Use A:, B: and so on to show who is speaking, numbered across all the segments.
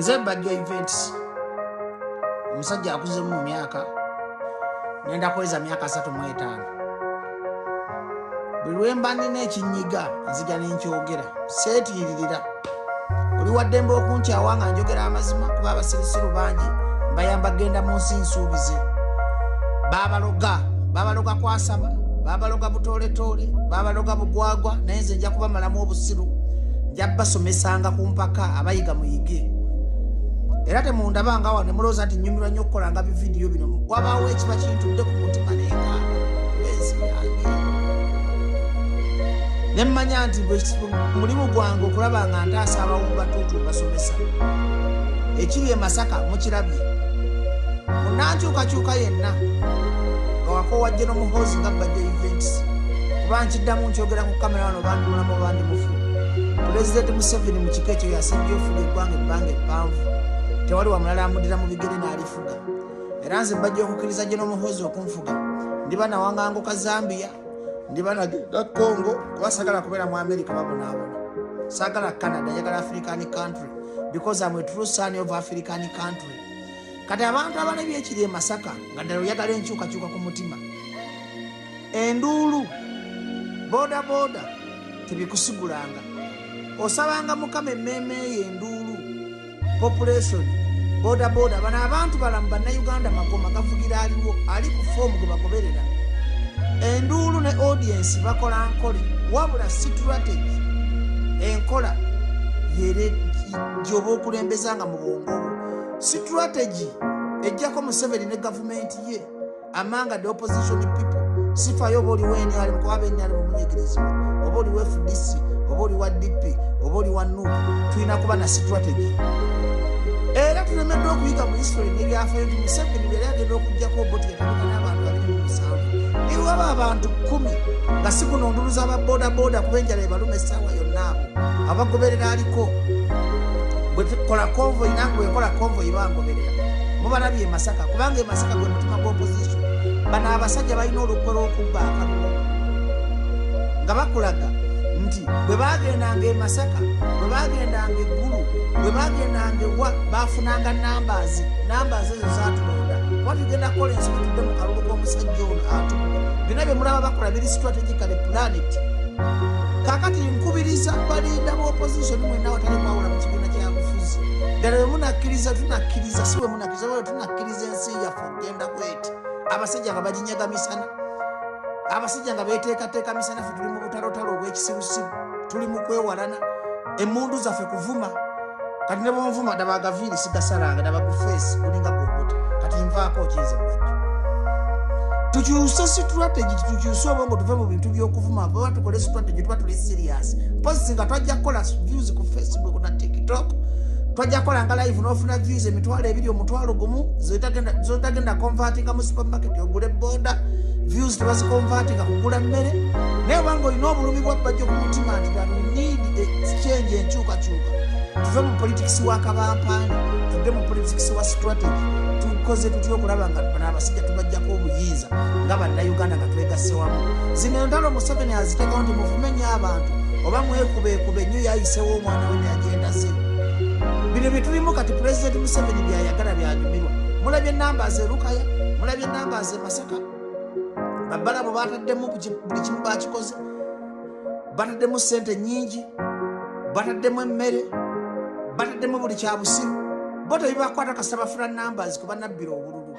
A: Zebagyo events. Omusajja akuze mu myaka. Nenda kweza myaka 35. Buli lwemba nina ekinyiga nzija n'enkyogera. Seetiirira. Oli waddembe okunkyawa nga njogera amazima kuba abasirusiru bangi mbayamba genda mu nsi nsuubize. Babaloga kwasaba, babaloga butooletoole, babaloga bugwagwa, naye nze nja kubamalamu obusiru. Nja basomesanga ku mpaka abayiga muyige. Era temundabanga wano ne mulowooza nti nnyumirwa nnyo okukolanga bividiyo bino. Wabaawo ekiba kintudde ku mutima n'enkaana bensi yange. Ne mmanya nti mulimu gwange okulaba nga ntaasa abawumba tuutu basomesa. Ekiri e Masaka mukirabye. Munnankyukakyuka yenna nga wakowajje n'omuhoozi nga Bajja events. Kuba nkiddamu nkyogera ku kamera wano bandulamu bandi mufu. Pulezidenti Museveni mu kiko ekyo yasembye ofuga eggwanga ebbanga eppanvu. Tewali wamulala amudira mu bigere n'alifuga. Era nze mbajja okukkiriza gye n'omuhoozi okunfuga. Ndiba nawanganguka Zambia, ndiba nagenda Congo, kuba sagala kubeera mu America babonaabona. Sagala Canada, njagala African country, because I'm a true son of African country. Kati abantu abana byekiri e Masaka nga ddala oyagala enkyukakyuka ku mutima. Enduulu, boda tebikusigulanga. Osabanga Mukama emmeeme y'enduulu, population, boda bano abantu balamu bannayuganda magoma gavugira aliwo ali ku foomu gwe bagoberera. Enduulu ne audience bakola nkole wabula strategy enkola yere gyoba okulembezanga mu bwongo. Strategy ejjako Museveni ne government ye amanga the opposition people sifayo boli weni ali mukwabe ali mu munyegerezibwa oboli we FDC oboli wa DP oboli wa NUP tulina kuba na strategy. Era tulemedde okuyiga mu history n'ebyafaayo nti Museveni bwe yagenda okuggyako boti yatandika n'abantu babiri mu musanvu. Niwaba abantu 10 nga si kunonduluza ababoda kubenjala ebaluma essaawa yonna abo abagoberera aliko. Bwe tukola convoy nange wekola convoy bangoberera. Mubalabye e Masaka kubanga e Masaka gwe mutima gw'opposition. Bano abasajja balina olukwe lw'okubba akalulu nga bakulaga nti bwe bagendanga e Masaka, bwe bagendanga eggulu, bwe bagendanga ewa baafunanga numbers ezo zaatulonda. Watugenda kukola ensobi tudde mu kalulu k'omusajja ono atudde. Bino bye mulaba bakola biri strategically planet. Kakati nkubiriza balinda mu opposition mwenna watali kwawula mu kibiina kyabufuzi. Ddala bwe munakkiriza tunakkiriza, si bwe munakkiriza wala tunakkiriza ensi yaffe okugenda bweti. Abasajja nga baginyaga misana, abasajja nga beeteekateeka misana, ffe tuli mu butalotalo obw'ekisirusiru, tuli mu kwewalana, emmundu zaffe kuvuma. Kati ne bw'onvuma ddaba agaviiri sigasalanga, ddaba ku feesi gulinga gw'okuta. Kati nvaako okize Bajja. Tukyuse strategy, tukyuse obwongo tuve mu bintu by'okuvuma, baba tukole strategy tuba tuli serious. Pozi nga twajja kukola views ku Facebook na TikTok, twajja kukola nga live n'ofuna views emitwalo 2 omutwalo gumu, zotagenda convertinga mu supermarket ogule boda, views tebaziconvertinga kugula mmere. Naye obanga olina obulumi bwa Bajja ku mutima nti that we need a change enkyukakyuka. Tuve mu politics wa kabampaani, tudde mu politics wa strategy. Tukoze tutyo okulaba nga bano abasajja tubajjako obuyinza nga bannayuganda nga twegasse wamu. Zino entalo Museveni aziteekawo nti muvumenye abantu oba mwekube nnyo yayisewo omwana we n'agenda ze. Bino bye tulimu kati Pulezidenti Museveni byayagala byanyumirwa. Mulabye numbers e Lukaya, mulabye numbers e Masaka. Babbala bo bataddemu buli kimu bakikoze. Bataddemu ssente nnyingi, bataddemu emmere, bataddemu buli kyabusiru. Boto bibakwata kasita bafuna numbers kuba nabbira obululu.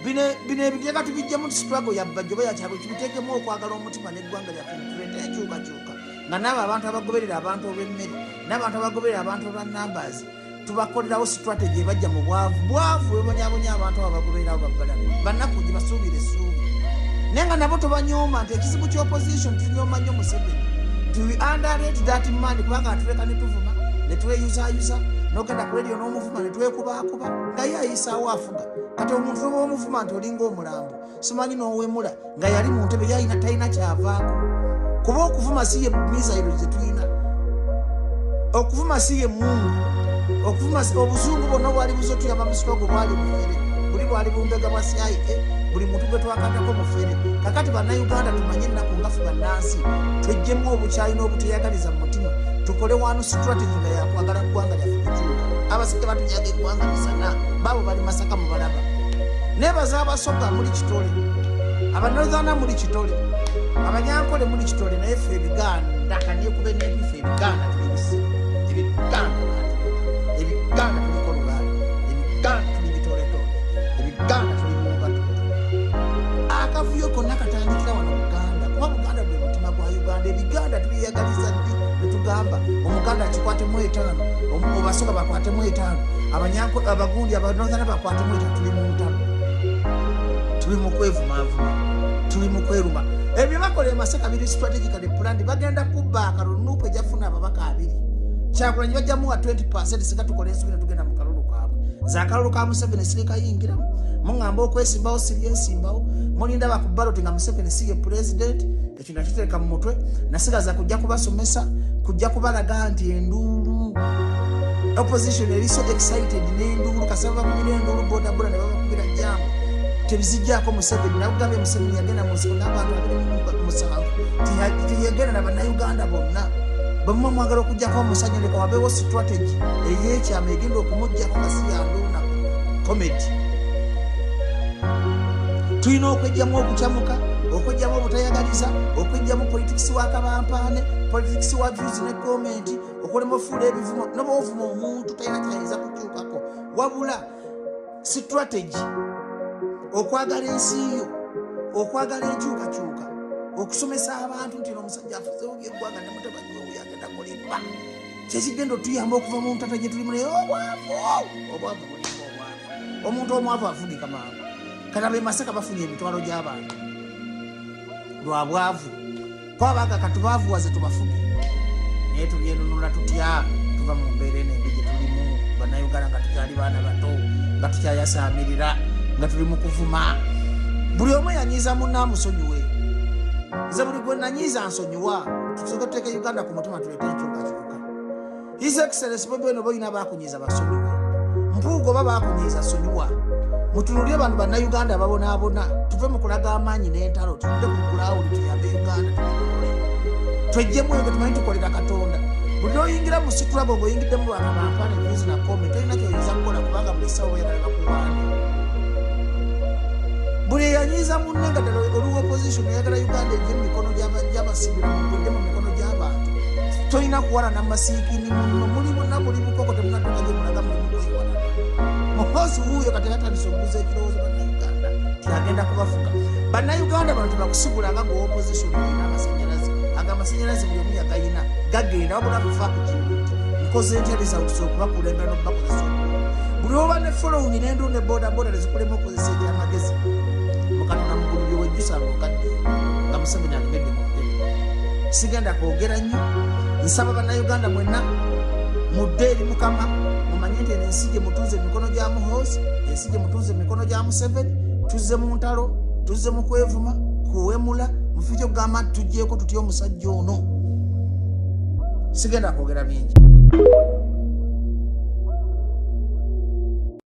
A: Bino ebigenda tubijjemu struggle ya Bajja oba yakyalo kibiteekemu okwagala omutima n'eggwanga lyaffe tulete enkyukakyuka. Nga n'abo abantu abagoberera abantu olw'emmere, n'abantu abagoberera abantu olwa numbers, tubakolerawo strategy ebajja mu bwavu webonyabonya abantu abo abagobererawo babbala. Bannaku gye basuubira essuubi. Naye nga nabo tobanyooma nti ekizibu ky'opposition tunyooma nnyo Museveni. We underrate that man kubanga atuleka ne tuvuma. Netweyuzayuza n'ogenda ku radio n'omuvuma ne twekubaakuba nga ye ayisaawo afuga. Kati omuntu oba omuvuma nti olinga omulambo simanyi n'owemula nga yali mu ntebe yalina talina kyavaako. Kuba okuvuma si ye misayiro ze tulina, okuvuma si ye mungu, okuvuma obuzungu bwonna bwali buzotuyamba mu sitogo bwali bufere, buli bwali bumbega bwa CIA, buli muntu gwe twakatako mufere. Kakati bannayuganda tumanye ennaku nga ffe bannansi twejjemu obukyayi n'obuteyagaliza mu mutima tukole wanu strategy nga yakwagala ggwanga lyaffe kukyuka. Abasajja batunyaga eggwanga misana baabo bali Masaka mu balaba. Nebaza Abasoga muli Kitole, Abanorthana muli Kitole, Abanyankole muli Kitole, naye ffe Ebiganda kanyekube n'ebife Ebiganda tulibisi. Ebiganda tuliko Lubaale, Ebiganda tuli Bitoletole, Ebiganda tuli Mubatutu. Akavuyo konna katandikira wano Buganda, kuba Buganda gwe mutima gwa Uganda. Ebiganda tuliyagaliza ddi ne tugamba Omuganda akikwatemu 5, Abasoga bakwatemu 5, Abanyankole, Abagundi, Abanorthana bakwatemu 5. Tuli mu ntalo, tuli mu kwevumaavuma, tuli mu kweruma. Ebyo bakola e Masaka biri strategically planned. Bagenda kubba akalulu Nuupu ejafuna ababaka 2. Kyagulanyi bajjamuwa 20% singa tukola ensobi ne tugenda mu kalulu kaabwe. Z'akalulu ka Museveni sirikayingiramu. Muŋŋamba okwesimbawo siryensimbawo. Mulinda bakubaloti nga Museveni si ye president. Ekyo nakiteeka mu mutwe. Nasigaza kujja kubasomesa, kujja kubalaga nti enduulu. Opposition eri so excited n'enduulu. Kasaba bakubira enduulu bodaboda ne babakubira jjambo. Tebizijjaako Museveni. Nakugambye Museveni yagenda mu nsiko n'abantu 27. Tiyagenda na bannayuganda bonna. Bamwe mwagala okujjako omusajja leka wabeewo strategy ey'ekyama egenda okumuggyako nga si yanduuna comedy. Tulina okwejjamu okukyamuka, okwejjamu obutayagaliza, okwejjamu politics wa kabampaane, politics wa views ne comment, okulema ofuula ebivumo n'obuvuma omuntu talina kyayinza kukyukako. Wabula strategy okwagala ensi yo, okwagala enkyukakyuka, okusomesa abantu nti omusajja afuzeewo by'eggwanga ne mutabani we yagenda kulimba. Kyekigenda otuyamba okuva mu ntata gye tulimu naye obwavu bulimu obwavu. Omuntu omwavu afugika mangu. Kati ab'e Masaka bafunye emitwalo gy'abantu lwa bwavu. Kwabaga katubaavuwaze tubafuge. Naye tulyenunula tutya tuva mu mbeera enembi gye tulimu. Bannayuganda nga tukyali baana bato, nga tukyayasaamirira, nga tuli mu kuvuma. Buli omu yanyiiza munne amusonyiwe. Nze buli gwe nanyiiza nsonyiwa. Tusooke tuteeke Uganda ku mutima tuleete enkyukakyuka. His Excellency Bobi Wine boyina baakunyiiza basonyiwe. Mpuuga oba baakunyiiza sonyiwa. Mutunulire bano bannayuganda babonaabona. Tuve mu kulaga amaanyi n'entalo. Tudde ku gulawuli tuyambe Uganda tukole. Twejjemu eyo tumanyi tukolera Katonda. Buli n'oyingira mu situlabo ng'oyingiddemu bakabampaane views na comment tolina ky'oyinza kukola kubanga buli ssaawa oyagala bakuwaane. Buli eyanyiiza munne nga ddala oluwa opposition oyagala Uganda eve mu mikono gy'abasibira mugwedde mu mikono gy'abantu. Tolina kuwalana masiikini muno, muli bonna muli bukoko temunatuuka gye mulaga mulimu kwewalana. Muhoozi wuuyo kati yatandise okuguza ekirowoozo bannayuganda tyagenda kubafuga. Bannayuganda bano tebakusigulanga ng'owa opposition olina amasanyalaze. Amasanyalaze buli omu yagayina gagenda wabula kufa ku kintu nti nkoze ntya resawutusa okubakulembera n'okubakozesa obulungi. Buli oba ne following n'endu ne bodaboda tezikulema okukozesa ebyamagezi. Mukatona mugulubye wejjusa ng'okadde nga Museveni alemedde mu ntebe. Sigenda kwogera nnyo. Nsaba bannayuganda mwenna mudde eri Mukama mumanye nti ensi gye mutuuze mu mikono gya Muhoozi, ensi gye mutuuze mu mikono gya Museveni. Tuzze mu ntalo, tuzze mu kwevuma, kuwemula, mufiike okugamba nti tuggyeko tutya omusajja ono. Sigenda kwogera bingi.